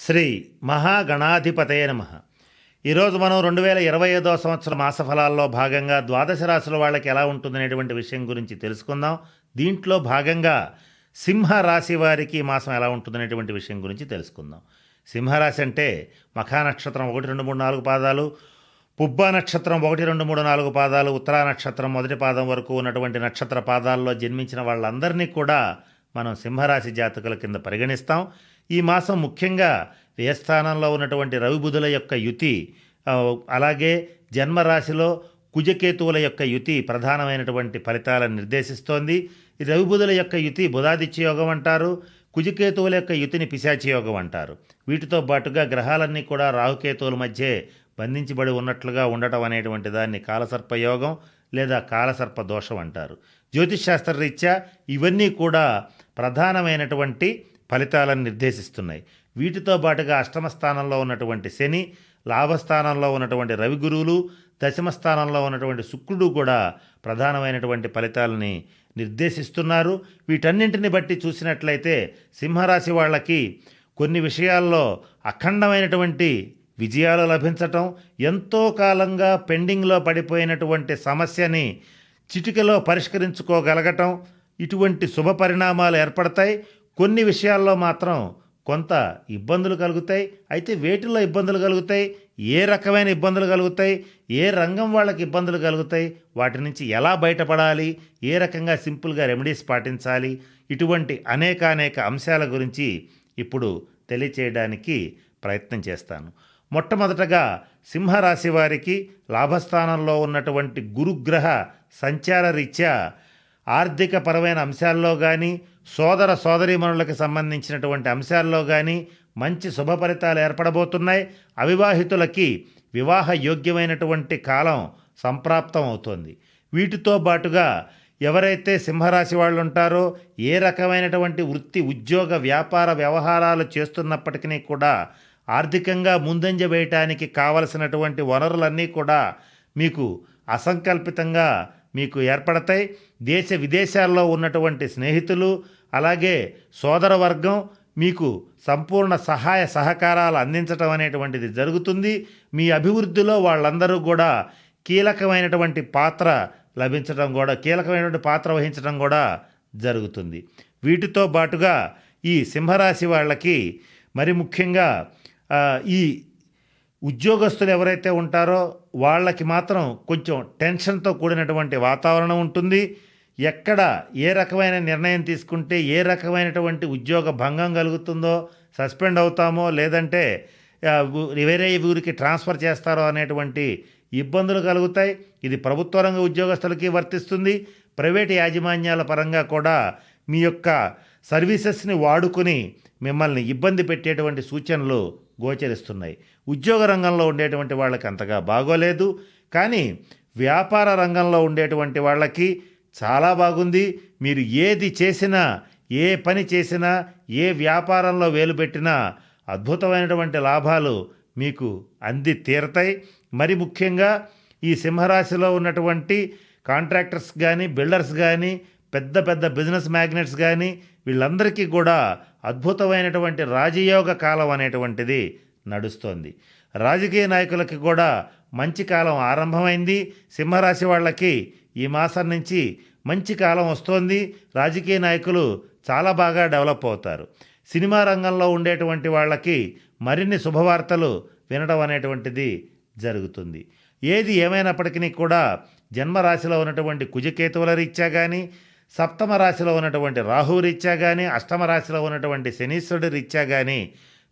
శ్రీ మహాగణాధిపతయ నమ. ఈరోజు మనం 2025 సంవత్సరం మాసఫలాల్లో భాగంగా ద్వాదశ రాశుల వాళ్ళకి ఎలా ఉంటుందనేటువంటి విషయం గురించి తెలుసుకుందాం. దీంట్లో భాగంగా సింహరాశి వారికి ఈ మాసం ఎలా ఉంటుందనేటువంటి విషయం గురించి తెలుసుకుందాం. సింహరాశి అంటే మఖా నక్షత్రం 1, 2, 3, 4 పాదాలు, పుబ్బా నక్షత్రం 1, 2, 3, 4 పాదాలు, ఉత్తరా నక్షత్రం మొదటి పాదం వరకు ఉన్నటువంటి నక్షత్ర పాదాల్లో జన్మించిన వాళ్ళందరినీ కూడా మనం సింహరాశి జాతకుల కింద పరిగణిస్తాం. ఈ మాసం ముఖ్యంగా వ్యయస్థానంలో ఉన్నటువంటి రవి బుధుల యొక్క యుతి, అలాగే జన్మరాశిలో కుజకేతువుల యొక్క యుతి ప్రధానమైనటువంటి ఫలితాలను నిర్దేశిస్తోంది. ఈ రవి బుధుల యొక్క యుతి బుధాదిత్య యోగం అంటారు, కుజకేతువుల యొక్క యుతిని పిశాచి యోగం అంటారు. వీటితో పాటుగా గ్రహాలన్నీ కూడా రాహుకేతువుల మధ్య బంధించబడి ఉన్నట్లుగా ఉండటం అనేటువంటి దాన్ని కాలసర్పయోగం లేదా కాలసర్ప దోషం అంటారు. జ్యోతిష్ శాస్త్రరీత్యా ఇవన్నీ కూడా ప్రధానమైనటువంటి ఫలితాలను నిర్దేశిస్తున్నాయి. వీటితో పాటుగా అష్టమ స్థానంలో ఉన్నటువంటి శని, లాభస్థానంలో ఉన్నటువంటి రవి గురువులు, దశమ స్థానంలో ఉన్నటువంటి శుక్రుడు కూడా ప్రధానమైనటువంటి ఫలితాలని నిర్దేశిస్తున్నారు. వీటన్నింటిని బట్టి చూసినట్లయితే సింహరాశి వాళ్ళకి కొన్ని విషయాల్లో అఖండమైనటువంటి విజయాలు లభించటం, ఎంతో కాలంగా పెండింగ్లో పడిపోయినటువంటి సమస్యని చిటికలో పరిష్కరించుకోగలగటం, ఇటువంటి శుభ పరిణామాలు ఏర్పడతాయి. కొన్ని విషయాల్లో మాత్రం కొంత ఇబ్బందులు కలుగుతాయి. అయితే వేటిల్లో ఇబ్బందులు కలుగుతాయి, ఏ రకమైన ఇబ్బందులు కలుగుతాయి, ఏ రంగం వాళ్ళకి ఇబ్బందులు కలుగుతాయి, వాటి నుంచి ఎలా బయటపడాలి, ఏ రకంగా సింపుల్గా రెమెడీస్ పాటించాలి, ఇటువంటి అనేక అంశాల గురించి ఇప్పుడు తెలియచేయడానికి ప్రయత్నం చేస్తాను. మొట్టమొదటగా సింహరాశి వారికి లాభస్థానంలో ఉన్నటువంటి గురుగ్రహ సంచార రీత్యా ఆర్థిక పరమైన అంశాల్లో కానీ, సోదర సోదరీమణులకు సంబంధించినటువంటి అంశాల్లో కానీ మంచి శుభ ఫలితాలు ఏర్పడబోతున్నాయి. అవివాహితులకి వివాహ యోగ్యమైనటువంటి కాలం సంప్రాప్తం అవుతోంది. వీటితో పాటుగా ఎవరైతే సింహరాశి వాళ్ళు ఉంటారో, ఏ రకమైనటువంటి వృత్తి, ఉద్యోగ, వ్యాపార వ్యవహారాలు చేస్తున్నప్పటికీ కూడా ఆర్థికంగా ముందంజ వేయటానికి కావలసినటువంటి వనరులన్నీ కూడా మీకు అసంకల్పితంగా మీకు ఏర్పడతాయి. దేశ విదేశాల్లో ఉన్నటువంటి స్నేహితులు, అలాగే సోదర వర్గం మీకు సంపూర్ణ సహాయ సహకారాలు అందించటం అనేటువంటిది జరుగుతుంది. మీ అభివృద్ధిలో వాళ్ళందరూ కూడా కీలకమైనటువంటి పాత్ర లభించడం కూడా, కీలకమైనటువంటి పాత్ర వహించడం కూడా జరుగుతుంది. వీటితో పాటుగా ఈ సింహరాశి వాళ్ళకి మరి ముఖ్యంగా ఈ ఉద్యోగస్తులు ఎవరైతే ఉంటారో వాళ్ళకి మాత్రం కొంచెం టెన్షన్తో కూడినటువంటి వాతావరణం ఉంటుంది. ఎక్కడ ఏ రకమైన నిర్ణయం తీసుకుంటే ఏ రకమైనటువంటి ఉద్యోగ భంగం కలుగుతుందో, సస్పెండ్ అవుతామో, లేదంటే వేరే ఊరికి ట్రాన్స్ఫర్ చేస్తారో అనేటువంటి ఇబ్బందులు కలుగుతాయి. ఇది ప్రభుత్వ రంగ ఉద్యోగస్తులకి వర్తిస్తుంది. ప్రైవేటు యాజమాన్యాల పరంగా కూడా మీ యొక్క సర్వీసెస్ని వాడుకుని మిమ్మల్ని ఇబ్బంది పెట్టేటువంటి సూచనలు గోచరిస్తున్నాయి. ఉద్యోగ రంగంలో ఉండేటువంటి వాళ్ళకి అంతగా బాగోలేదు, కానీ వ్యాపార రంగంలో ఉండేటువంటి వాళ్ళకి చాలా బాగుంది. మీరు ఏది చేసినా, ఏ పని చేసినా, ఏ వ్యాపారంలో వేలు పెట్టినా అద్భుతమైనటువంటి లాభాలు మీకు అంది తీరతాయి. మరి ముఖ్యంగా ఈ సింహరాశిలో ఉన్నటువంటి కాంట్రాక్టర్స్ కానీ, బిల్డర్స్ కానీ, పెద్ద బిజినెస్ మ్యాగ్నెట్స్ కానీ వీళ్ళందరికీ కూడా అద్భుతమైనటువంటి రాజయోగ కాలం అనేటువంటిది నడుస్తోంది. రాజకీయ నాయకులకి కూడా మంచి కాలం ఆరంభమైంది. సింహరాశి వాళ్ళకి ఈ మాసం నుంచి మంచి కాలం వస్తోంది. రాజకీయ నాయకులు చాలా బాగా డెవలప్ అవుతారు. సినిమా రంగంలో ఉండేటువంటి వాళ్ళకి మరిన్ని శుభవార్తలు వినడం అనేటువంటిది జరుగుతుంది. ఏది ఏమైనప్పటికీ కూడా జన్మరాశిలో ఉన్నటువంటి కుజకేతువుల రీత్యా కానీ, సప్తమ రాశిలో ఉన్నటువంటి రాహు రీత్యా కానీ, అష్టమ రాశిలో ఉన్నటువంటి శనీశ్వరుడి రీత్యా కానీ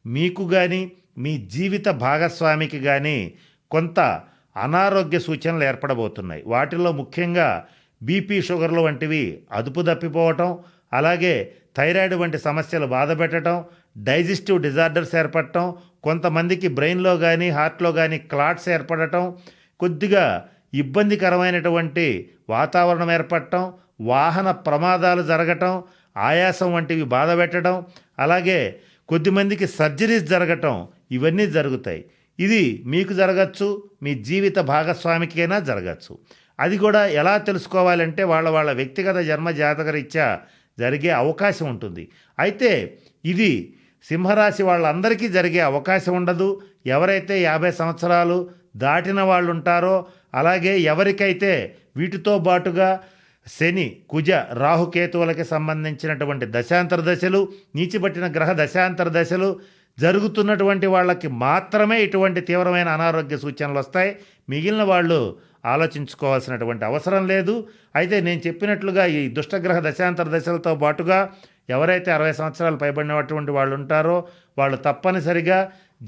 మీకు కానీ మీ జీవిత భాగస్వామికి కానీ కొంత అనారోగ్య సూచనలు ఏర్పడబోతున్నాయి. వాటిల్లో ముఖ్యంగా బీపీ, షుగర్లు వంటివి అదుపు తప్పిపోవటం, అలాగే థైరాయిడ్ వంటి సమస్యలు బాధపెట్టడం, డైజెస్టివ్ డిజార్డర్స్ ఏర్పడటం, కొంతమందికి బ్రెయిన్లో కానీ హార్ట్లో కానీ క్లాట్స్ ఏర్పడటం, కొద్దిగా ఇబ్బందికరమైనటువంటి వాతావరణం ఏర్పడటం, వాహన ప్రమాదాలు జరగటం, ఆయాసం వంటివి బాధ పెట్టడం, అలాగే కొద్దిమందికి సర్జరీస్ జరగటం, ఇవన్నీ జరుగుతాయి. ఇది మీకు జరగచ్చు, మీ జీవిత భాగస్వామికైనా జరగచ్చు. అది కూడా ఎలా తెలుసుకోవాలంటే వాళ్ళ వ్యక్తిగత జన్మ జాతక రీత్యా జరిగే అవకాశం ఉంటుంది. అయితే ఇది సింహరాశి వాళ్ళందరికీ జరిగే అవకాశం ఉండదు. ఎవరైతే 50 సంవత్సరాలు దాటిన వాళ్ళు ఉంటారో, అలాగే ఎవరికైతే వీటితో బాటుగా శని, కుజ, రాహుకేతువులకి సంబంధించినటువంటి దశాంతర దశలు, నీచిపట్టిన గ్రహ దశాంతర దశలు జరుగుతున్నటువంటి వాళ్ళకి మాత్రమే ఇటువంటి తీవ్రమైన అనారోగ్య సూచనలు వస్తాయి. మిగిలిన వాళ్ళు ఆలోచించుకోవాల్సినటువంటి అవసరం లేదు. అయితే నేను చెప్పినట్లుగా ఈ దుష్టగ్రహ దశాంతర దశలతో పాటుగా ఎవరైతే 60 సంవత్సరాలు పైబడినటువంటి వాళ్ళు ఉంటారో వాళ్ళు తప్పనిసరిగా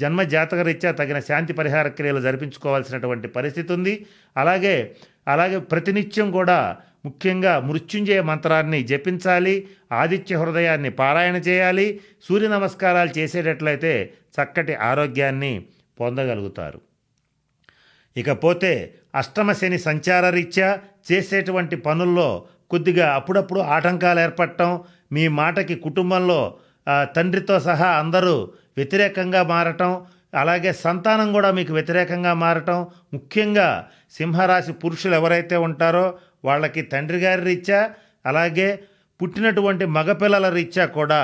జన్మ జాతకరీత్యా తగిన శాంతి పరిహార క్రియలు జరిపించుకోవాల్సినటువంటి పరిస్థితి ఉంది. అలాగే ప్రతినిత్యం కూడా ముఖ్యంగా మృత్యుంజయ మంత్రాన్ని జపించాలి, ఆదిత్య హృదయాన్ని పారాయణ చేయాలి, సూర్య నమస్కారాలు చేసేటట్లయితే చక్కటి ఆరోగ్యాన్ని పొందగలుగుతారు. ఇకపోతే అష్టమ శని సంచార రీత్యా చేసేటువంటి పనుల్లో కొద్దిగా అప్పుడప్పుడు ఆటంకాలు ఏర్పడటం, మీ మాటకి కుటుంబంలో తండ్రితో సహా అందరూ వ్యతిరేకంగా మారటం, అలాగే సంతానం కూడా మీకు వ్యతిరేకంగా మారటం, ముఖ్యంగా సింహరాశి పురుషులు ఎవరైతే ఉంటారో వాళ్ళకి తండ్రి గారి రీత్యా అలాగే పుట్టినటువంటి మగపిల్లల రీత్యా కూడా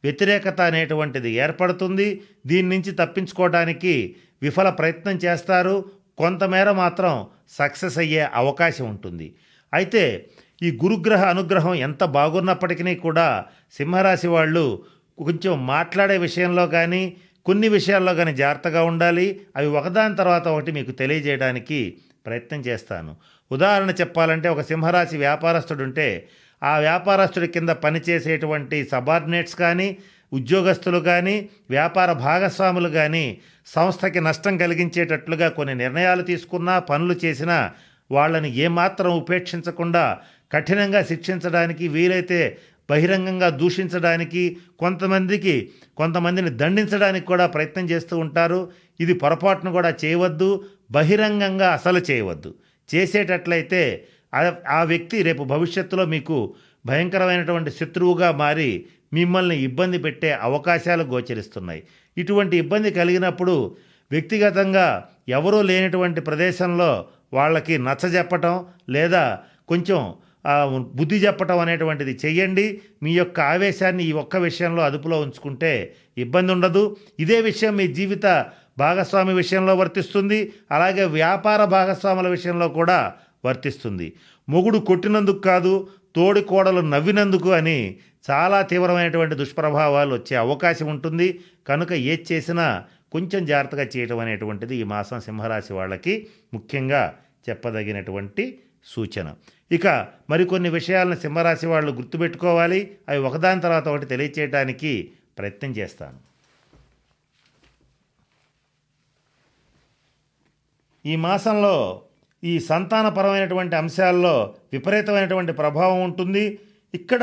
వ్యతిరేకత అనేటువంటిది ఏర్పడుతుంది. దీని నుంచి తప్పించుకోవడానికి విఫల ప్రయత్నం చేస్తారు. కొంతమేర మాత్రం సక్సెస్ అయ్యే అవకాశం ఉంటుంది. అయితే ఈ గురుగ్రహ అనుగ్రహం ఎంత బాగున్నప్పటికీ కూడా సింహరాశి వాళ్ళు కొంచెం మాట్లాడే విషయంలో కానీ కొన్ని విషయాల్లో కానీ జాగ్రత్తగా ఉండాలి. అవి ఒకదాని తర్వాత ఒకటి మీకు తెలియజేయడానికి ప్రయత్నం చేస్తాను. ఉదాహరణ చెప్పాలంటే ఒక సింహరాశి వ్యాపారస్తుడు ఉంటే ఆ వ్యాపారస్తుడి కింద పనిచేసేటువంటి సబార్డినేట్స్ కానీ, ఉద్యోగస్తులు కానీ, వ్యాపార భాగస్వాములు కానీ సంస్థకి నష్టం కలిగించేటట్లుగా కొన్ని నిర్ణయాలు తీసుకున్నా, పనులు చేసినా వాళ్ళని ఏమాత్రం ఉపేక్షించకుండా కఠినంగా శిక్షించడానికి, వీలైతే బహిరంగంగా దూషించడానికి, కొంతమందిని దండించడానికి కూడా ప్రయత్నం చేస్తూ ఉంటారు. ఇది పొరపాటును కూడా చేయవద్దు, బహిరంగంగా అసలు చేయవద్దు. చేసేటట్లయితే ఆ వ్యక్తి రేపు భవిష్యత్తులో మీకు భయంకరమైనటువంటి శత్రువుగా మారి మిమ్మల్ని ఇబ్బంది పెట్టే అవకాశాలు గోచరిస్తున్నాయి. ఇటువంటి ఇబ్బంది కలిగినప్పుడు వ్యక్తిగతంగా ఎవరూ లేనటువంటి ప్రదేశంలో వాళ్ళకి నచ్చజెప్పటం లేదా కొంచెం బుద్ధి చెప్పటం అనేటువంటిది చెయ్యండి. మీ యొక్క ఆవేశాన్ని ఈ ఒక్క విషయంలో అదుపులో ఉంచుకుంటే ఇబ్బంది ఉండదు. ఇదే విషయం మీ జీవిత భాగస్వామి విషయంలో వర్తిస్తుంది, అలాగే వ్యాపార భాగస్వాముల విషయంలో కూడా వర్తిస్తుంది. మొగుడు కొట్టినందుకు కాదు, తోడి కోడలు నవ్వినందుకు అని చాలా తీవ్రమైనటువంటి దుష్ప్రభావాలు వచ్చే అవకాశం ఉంటుంది. కనుక ఏది చేసినా కొంచెం జాగ్రత్తగా చేయటం అనేటువంటిది ఈ మాసం సింహరాశి వాళ్ళకి ముఖ్యంగా చెప్పదగినటువంటి సూచన. ఇక మరికొన్ని విషయాలను సింహరాశి వాళ్ళు గుర్తుపెట్టుకోవాలి. అవి ఒకదాని తర్వాత ఒకటి తెలియచేయడానికి ప్రయత్నం చేస్తాను. ఈ మాసంలో ఈ సంతానపరమైనటువంటి అంశాల్లో విపరీతమైనటువంటి ప్రభావం ఉంటుంది. ఇక్కడ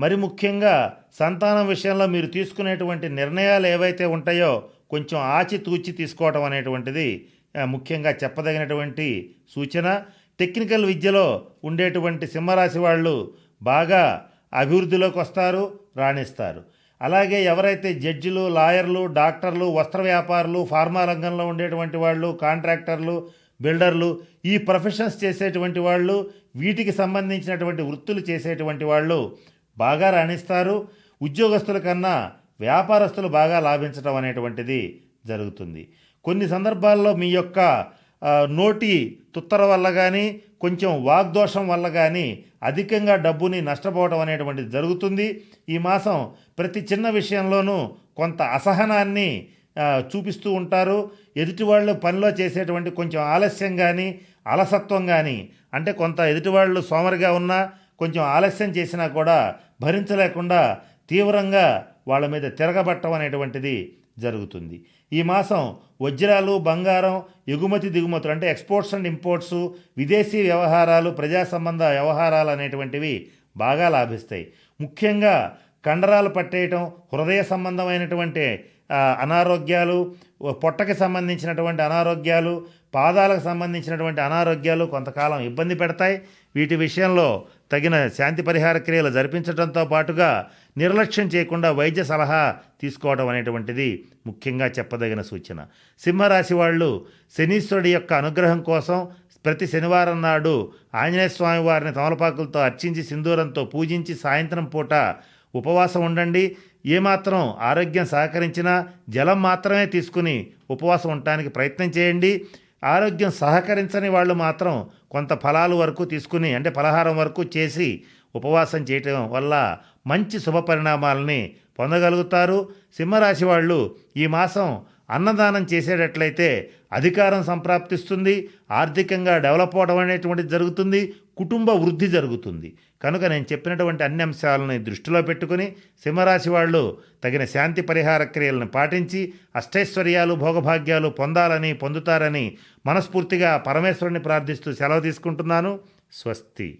మరి ముఖ్యంగా సంతానం విషయంలో మీరు తీసుకునేటువంటి నిర్ణయాలు ఏవైతే ఉంటాయో కొంచెం ఆచితూచి తీసుకోవడం అనేటువంటిది ముఖ్యంగా చెప్పదగినటువంటి సూచన. టెక్నికల్ విద్యలో ఉండేటువంటి సింహరాశి వాళ్ళు బాగా అభివృద్ధిలోకి వస్తారు, రాణిస్తారు. అలాగే ఎవరైతే జడ్జిలు, లాయర్లు, డాక్టర్లు, వస్త్ర వ్యాపారులు, ఫార్మా రంగంలో ఉండేటువంటి వాళ్ళు, కాంట్రాక్టర్లు, బిల్డర్లు, ఈ ప్రొఫెషన్స్ చేసేటువంటి వాళ్ళు, వీటికి సంబంధించినటువంటి వృత్తులు చేసేటువంటి వాళ్ళు బాగా రాణిస్తారు. ఉద్యోగస్తుల కన్నా వ్యాపారస్తులు బాగా లాభించడం అనేటువంటిది జరుగుతుంది. కొన్ని సందర్భాల్లో మీ యొక్క నోటి తుత్తర వల్ల కానీ కొంచెం వాగ్దోషం వల్ల కానీ అధికంగా డబ్బుని నష్టపోవడం అనేటువంటిది జరుగుతుంది. ఈ మాసం ప్రతి చిన్న విషయంలోనూ కొంత అసహనాన్ని చూపిస్తూ ఉంటారు. ఎదుటివాళ్ళు పనిలో చేసేటువంటి కొంచెం ఆలస్యం కానీ అలసత్వం కానీ, అంటే కొంత ఎదుటివాళ్ళు సోమరిగా ఉన్నా కొంచెం ఆలస్యం చేసినా కూడా భరించలేకుండా తీవ్రంగా వాళ్ళ మీద తిరగబట్టడం అనేటువంటిది జరుగుతుంది. ఈ మాసం వజ్రాలు, బంగారం, ఎగుమతి దిగుమతులు అంటే ఎక్స్పోర్ట్స్ అండ్ ఇంపోర్ట్స్, విదేశీ వ్యవహారాలు, ప్రజా సంబంధ వ్యవహారాలు అనేటువంటివి బాగా లాభిస్తాయి. ముఖ్యంగా కండరాలు పట్టేయటం, హృదయ సంబంధమైనటువంటి అనారోగ్యాలు, పొట్టకి సంబంధించినటువంటి అనారోగ్యాలు, పాదాలకు సంబంధించినటువంటి అనారోగ్యాలు కొంతకాలం ఇబ్బంది పెడతాయి. వీటి విషయంలో తగిన శాంతి పరిహార క్రియలు జరిపించడంతో పాటుగా నిర్లక్ష్యం చేయకుండా వైద్య సలహా తీసుకోవడం అనేటువంటిది ముఖ్యంగా చెప్పదగిన సూచన. సింహరాశి వాళ్ళు శనీశ్వరుడి యొక్క అనుగ్రహం కోసం ప్రతి శనివారం నాడు ఆంజనేయ స్వామి వారిని తమలపాకులతో అర్చించి సింధూరంతో పూజించి సాయంత్రం పూట ఉపవాసం ఉండండి. ఏమాత్రం ఆరోగ్యం సహకరించినా జలం మాత్రమే తీసుకుని ఉపవాసం ఉండటానికి ప్రయత్నం చేయండి. ఆరోగ్యం సహకరించని వాళ్ళు మాత్రం కొంత ఫలాలు వరకు తీసుకుని అంటే పలహారం వరకు చేసి ఉపవాసం చేయటం వల్ల మంచి శుభ పరిణామాలని పొందగలుగుతారు. సింహరాశి వాళ్ళు ఈ మాసం అన్నదానం చేసేటట్లయితే అధికారం సంప్రాప్తిస్తుంది, ఆర్థికంగా డెవలప్ అవడం అనేటువంటిది జరుగుతుంది, కుటుంబ వృద్ధి జరుగుతుంది. కనుక నేను చెప్పినటువంటి అన్ని అంశాలని దృష్టిలో పెట్టుకుని సింహరాశి వాళ్ళు తగిన శాంతి పరిహార క్రియలను పాటించి అష్టైశ్వర్యాలు భోగభాగ్యాలు పొందుతారని మనస్ఫూర్తిగా పరమేశ్వరుని ప్రార్థిస్తూ సెలవు తీసుకుంటున్నాను. స్వస్తి.